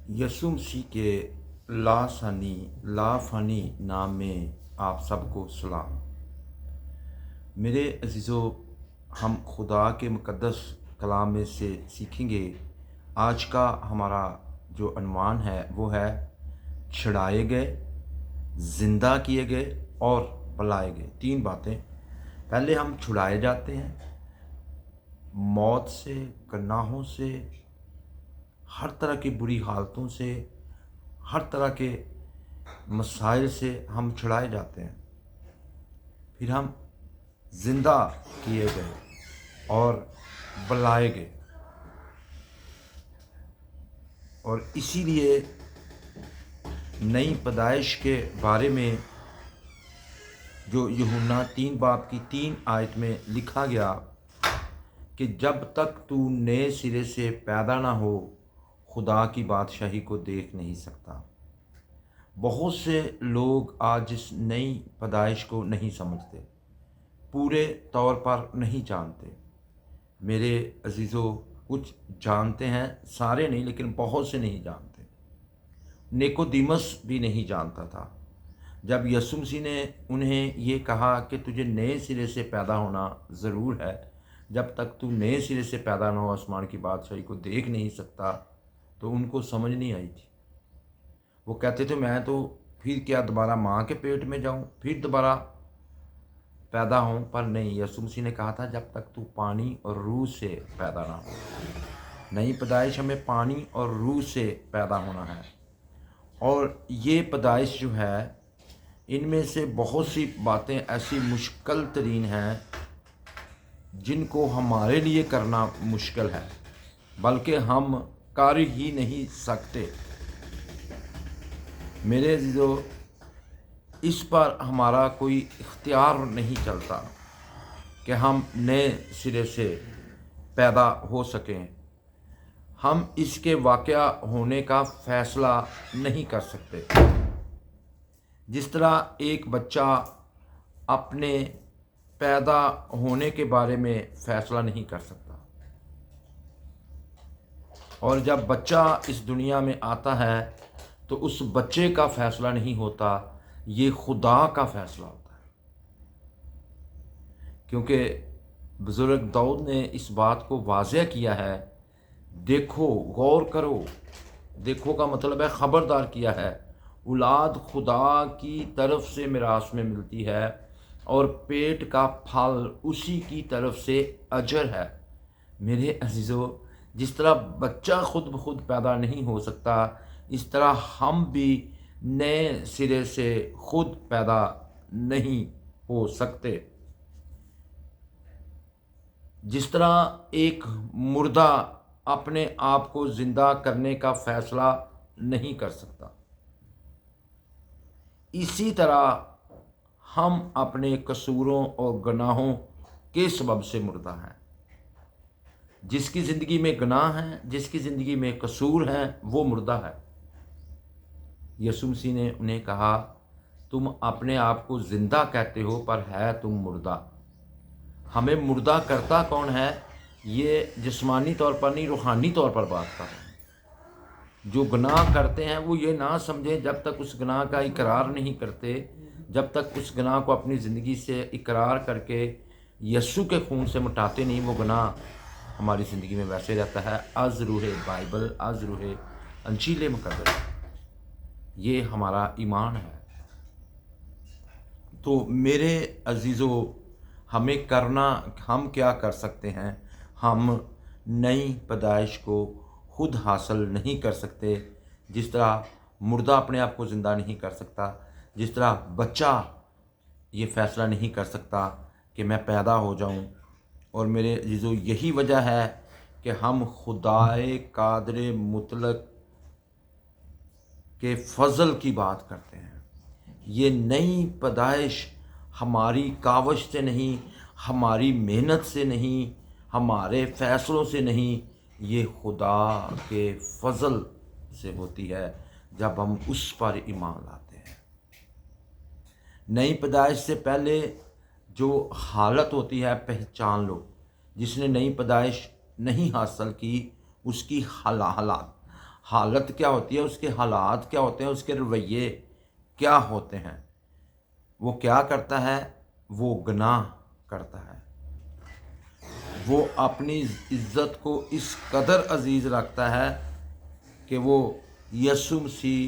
یسوع مسیح کے لافانی نام میں آپ سب کو سلام۔ میرے عزیزو، ہم خدا کے مقدس کلام میں سے سیکھیں گے۔ آج کا ہمارا جو عنوان ہے وہ ہے چھڑائے گئے، زندہ کیے گئے اور بلائے گئے۔ تین باتیں۔ پہلے ہم چھڑائے جاتے ہیں موت سے، گناہوں سے، ہر طرح کی بری حالتوں سے، ہر طرح کے مسائل سے ہم چھڑائے جاتے ہیں۔ پھر ہم زندہ کیے گئے اور بلائے گئے، اور اسی لیے نئی پیدائش کے بارے میں جو یوحنا 3 باب کی 3 آیت میں لکھا گیا کہ جب تک تو نئے سرے سے پیدا نہ ہو خدا کی بادشاہی کو دیکھ نہیں سکتا۔ بہت سے لوگ آج اس نئی پیدائش کو نہیں سمجھتے، پورے طور پر نہیں جانتے۔ میرے عزیزو، کچھ جانتے ہیں، سارے نہیں لیکن بہت سے نہیں جانتے۔ نیکودیمس بھی نہیں جانتا تھا۔ جب یسوع مسیح نے انہیں یہ کہا کہ تجھے نئے سرے سے پیدا ہونا ضرور ہے، جب تک تو نئے سرے سے پیدا نہ ہو آسمان کی بادشاہی کو دیکھ نہیں سکتا، تو ان کو سمجھ نہیں آئی تھی۔ وہ کہتے تھے میں تو پھر کیا دوبارہ ماں کے پیٹ میں جاؤں، پھر دوبارہ پیدا ہوں؟ پر نہیں، یسوع مسیح نے کہا تھا جب تک تو پانی اور روح سے پیدا نہ ہو۔ نئی پیدائش ہمیں پانی اور روح سے پیدا ہونا ہے، اور یہ پیدائش جو ہے، ان میں سے بہت سی باتیں ایسی مشکل ترین ہیں جن کو ہمارے لیے کرنا مشکل ہے، بلکہ ہم کر ہی نہیں سکتے۔ میرے عزیزو، اس پر ہمارا کوئی اختیار نہیں چلتا کہ ہم نئے سرے سے پیدا ہو سکیں۔ ہم اس کے واقع ہونے کا فیصلہ نہیں کر سکتے۔ جس طرح ایک بچہ اپنے پیدا ہونے کے بارے میں فیصلہ نہیں کر سکتا، اور جب بچہ اس دنیا میں آتا ہے تو اس بچے کا فیصلہ نہیں ہوتا، یہ خدا کا فیصلہ ہوتا ہے۔ کیونکہ بزرگ داؤد نے اس بات کو واضح کیا ہے، دیکھو، غور کرو، دیکھو کا مطلب ہے خبردار کیا ہے، اولاد خدا کی طرف سے میراث میں ملتی ہے، اور پیٹ کا پھل اسی کی طرف سے اجر ہے۔ میرے عزیزو، جس طرح بچہ خود بخود پیدا نہیں ہو سکتا، اس طرح ہم بھی نئے سرے سے خود پیدا نہیں ہو سکتے۔ جس طرح ایک مردہ اپنے آپ کو زندہ کرنے کا فیصلہ نہیں کر سکتا، اسی طرح ہم اپنے قصوروں اور گناہوں کے سبب سے مردہ ہیں۔ جس کی زندگی میں گناہ ہیں، جس کی زندگی میں قصور ہیں، وہ مردہ ہے۔ یسوع مسیح نے انہیں کہا، تم اپنے آپ کو زندہ کہتے ہو پر ہے تم مردہ۔ ہمیں مردہ کرتا کون ہے؟ یہ جسمانی طور پر نہیں، روحانی طور پر بات کر رہے ہیں۔ جو گناہ کرتے ہیں وہ یہ نہ سمجھیں، جب تک اس گناہ کا اقرار نہیں کرتے، جب تک اس گناہ کو اپنی زندگی سے اقرار کر کے یسوع کے خون سے مٹاتے نہیں، وہ گناہ ہماری زندگی میں ویسے رہتا ہے۔ از روح بائبل، از روح انجیل مقدس، یہ ہمارا ایمان ہے۔ تو میرے عزیزو، ہم کیا کر سکتے ہیں؟ ہم نئی پیدائش کو خود حاصل نہیں کر سکتے۔ جس طرح مردہ اپنے آپ کو زندہ نہیں کر سکتا، جس طرح بچہ یہ فیصلہ نہیں کر سکتا کہ میں پیدا ہو جاؤں۔ اور میرے عزیزو، یہی وجہ ہے کہ ہم خدائے قادر مطلق کے فضل کی بات کرتے ہیں۔ یہ نئی پیدائش ہماری کاوش سے نہیں، ہماری محنت سے نہیں، ہمارے فیصلوں سے نہیں، یہ خدا کے فضل سے ہوتی ہے جب ہم اس پر ایمان لاتے ہیں۔ نئی پیدائش سے پہلے جو حالت ہوتی ہے پہچان لو۔ جس نے نئی پیدائش نہیں حاصل کی، اس کی حالت کیا ہوتی ہے، اس کے حالات کیا ہوتے ہیں، اس کے رویے کیا ہوتے ہیں۔ وہ کیا کرتا ہے؟ وہ گناہ کرتا ہے، وہ اپنی عزت کو اس قدر عزیز رکھتا ہے کہ وہ یسوع مسیح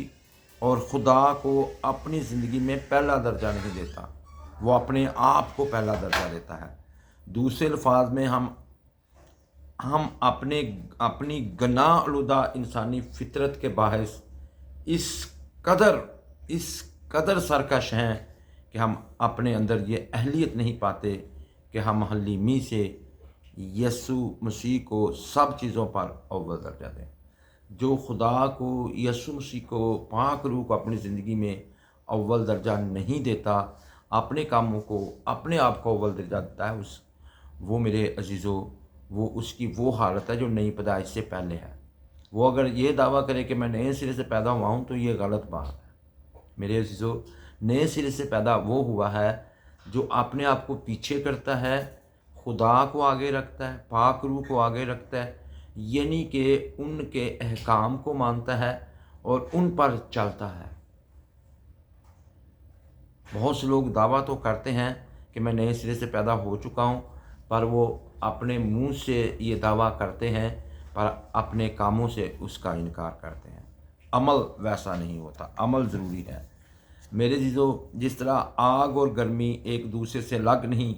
اور خدا کو اپنی زندگی میں پہلا درجہ نہیں دیتا، وہ اپنے آپ کو پہلا درجہ دیتا ہے۔ دوسرے الفاظ میں ہم اپنی گناہ آلودہ انسانی فطرت کے باعث اس قدر سرکش ہیں کہ ہم اپنے اندر یہ اہلیت نہیں پاتے کہ ہم حلیمی سے یسوع مسیح کو سب چیزوں پر اول درجہ دیں۔ جو خدا کو، یسوع مسیح کو، پاک روح کو اپنی زندگی میں اول درجہ نہیں دیتا، اپنے کاموں کو، اپنے آپ کو اول درجہ دیتا ہے، وہ میرے عزیزو، وہ اس کی وہ حالت ہے جو نئی پیدائش سے پہلے ہے۔ وہ اگر یہ دعویٰ کرے کہ میں نئے سرے سے پیدا ہوا ہوں تو یہ غلط بات ہے۔ میرے عزیزو، نئے سرے سے پیدا وہ ہوا ہے جو اپنے آپ کو پیچھے کرتا ہے، خدا کو آگے رکھتا ہے، پاک روح کو آگے رکھتا ہے، یعنی کہ ان کے احکام کو مانتا ہے اور ان پر چلتا ہے۔ بہت سے لوگ دعویٰ تو کرتے ہیں کہ میں نئے سرے سے پیدا ہو چکا ہوں، پر وہ اپنے منہ سے یہ دعویٰ کرتے ہیں پر اپنے کاموں سے اس کا انکار کرتے ہیں۔ عمل ویسا نہیں ہوتا، عمل ضروری ہے۔ میرے عزیزو، جس طرح آگ اور گرمی ایک دوسرے سے الگ نہیں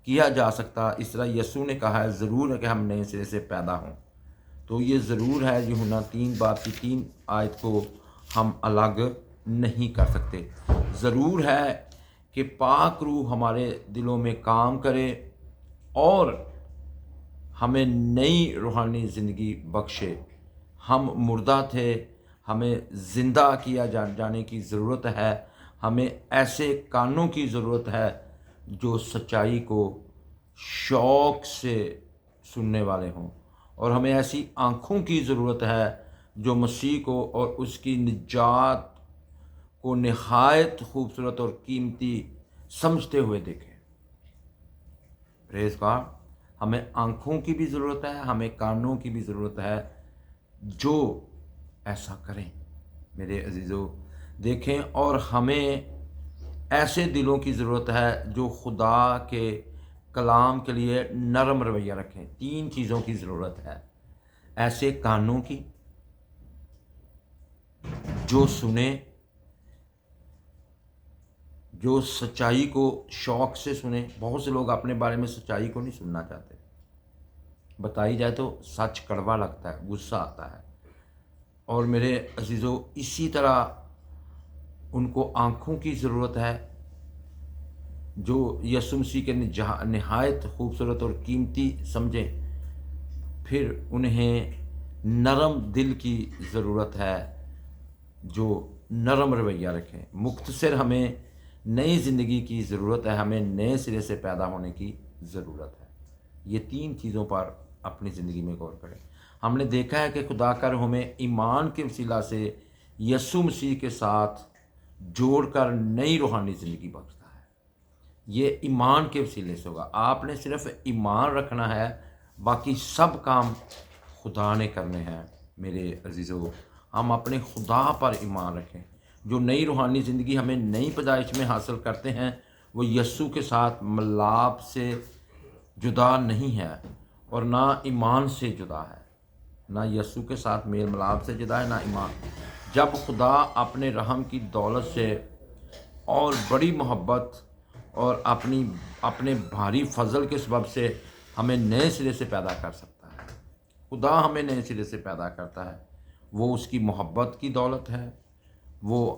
کیا جا سکتا، اس طرح یسوع نے کہا ہے ضرور ہے کہ ہم نئے سرے سے پیدا ہوں۔ تو یہ ضرور ہے، یوحنا 3:3 آیت کو ہم الگ نہیں کر سکتے۔ ضرور ہے کہ پاک روح ہمارے دلوں میں کام کرے اور ہمیں نئی روحانی زندگی بخشے۔ ہم مردہ تھے، ہمیں زندہ کیا جانے کی ضرورت ہے۔ ہمیں ایسے کانوں کی ضرورت ہے جو سچائی کو شوق سے سننے والے ہوں، اور ہمیں ایسی آنکھوں کی ضرورت ہے جو مسیح کو اور اس کی نجات کو نہایت خوبصورت اور قیمتی سمجھتے ہوئے دیکھیں۔ پریز گاڈ، ہمیں آنکھوں کی بھی ضرورت ہے، ہمیں کانوں کی بھی ضرورت ہے جو ایسا کریں۔ میرے عزیزو دیکھیں، اور ہمیں ایسے دلوں کی ضرورت ہے جو خدا کے کلام کے لیے نرم رویہ رکھیں۔ 3 چیزوں کی ضرورت ہے۔ ایسے کانوں کی جو سنیں، جو سچائی کو شوق سے سنیں۔ بہت سے لوگ اپنے بارے میں سچائی کو نہیں سننا چاہتے، بتائی جائے تو سچ کڑوا لگتا ہے، غصہ آتا ہے۔ اور میرے عزیزو، اسی طرح ان کو آنکھوں کی ضرورت ہے جو یسوع مسیح کے نہایت خوبصورت اور قیمتی سمجھیں۔ پھر انہیں نرم دل کی ضرورت ہے جو نرم رویہ رکھیں۔ مختصر، ہمیں نئی زندگی کی ضرورت ہے، ہمیں نئے سرے سے پیدا ہونے کی ضرورت ہے۔ یہ 3 چیزوں پر اپنی زندگی میں غور کریں۔ ہم نے دیکھا ہے کہ خدا کا روح ہمیں ایمان کے وسیلہ سے یسوع مسیح کے ساتھ جوڑ کر نئی روحانی زندگی بخشتا ہے۔ یہ ایمان کے وسیلے سے ہوگا۔ آپ نے صرف ایمان رکھنا ہے، باقی سب کام خدا نے کرنے ہیں۔ میرے عزیزو، ہم اپنے خدا پر ایمان رکھیں۔ جو نئی روحانی زندگی ہمیں نئی پیدائش میں حاصل کرتے ہیں، وہ یسوع کے ساتھ ملاپ سے جدا نہیں ہے اور نہ ایمان سے جدا ہے۔ نہ یسوع کے ساتھ میل ملاپ سے جدا ہے، نہ ایمان۔ جب خدا اپنے رحم کی دولت سے اور بڑی محبت اور اپنے بھاری فضل کے سبب سے ہمیں نئے سرے سے پیدا کر سکتا ہے، خدا ہمیں نئے سرے سے پیدا کرتا ہے، وہ اس کی محبت کی دولت ہے۔ وہ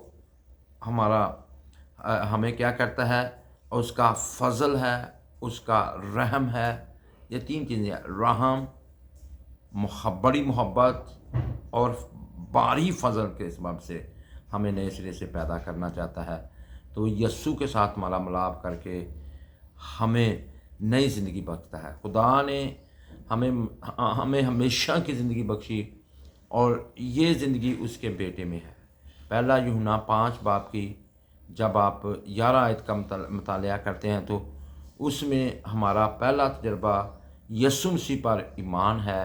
ہمیں کیا کرتا ہے؟ اس کا فضل ہے، اس کا رحم ہے۔ یہ 3 چیزیں ہیں، رحم، بڑی محبت اور باری فضل کے سبب سے ہمیں نئے سرے سے پیدا کرنا چاہتا ہے۔ تو یسوع کے ساتھ مالا ملاپ کر کے ہمیں نئی زندگی بخشتا ہے۔ خدا نے ہمیں ہمیشہ کی زندگی بخشی، اور یہ زندگی اس کے بیٹے میں ہے۔ پہلا یوحنا 5 کی جب آپ 11 آیت کا مطالعہ کرتے ہیں تو اس میں ہمارا پہلا تجربہ یسوع مسیح پر ایمان ہے،